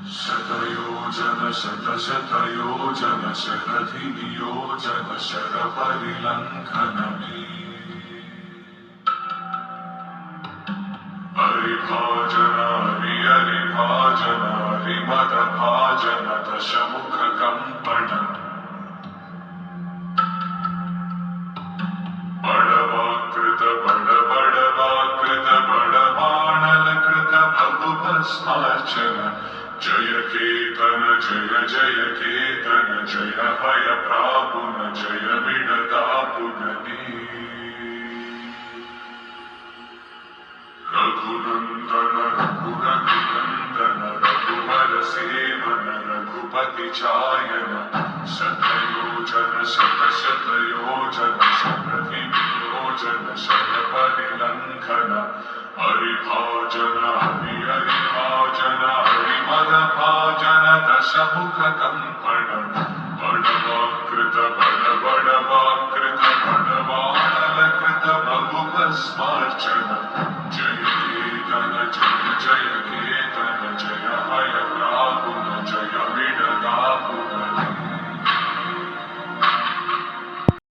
शतयोजन शतशतयोजन शरधिनियोजन शरपरिलङ्घनमे हरिभाजन हरिहरिभाजन हरिमदभाजन दशमुखकम्पण बडवाकृत बडबडवाकृत बडबाणलकृत बहुभस्मार्चन जय केतन जय जय केतन जय हय प्रापुन जय मिडदापुनने रघुनंदन रघुरघुनंदन रघुवर सेवन रघुपति चायन शतयोजन शतशतयोजन शरधिनियोजन शरपरिलङ्घन हरिभाजन हरिहरिभाजन हरिमदभाजन दशमुखकम्पण बडवाकृत बडबडवाकृत बडवाणलकृत बहुभस्मार्चन जय केतन जय जय केतन जय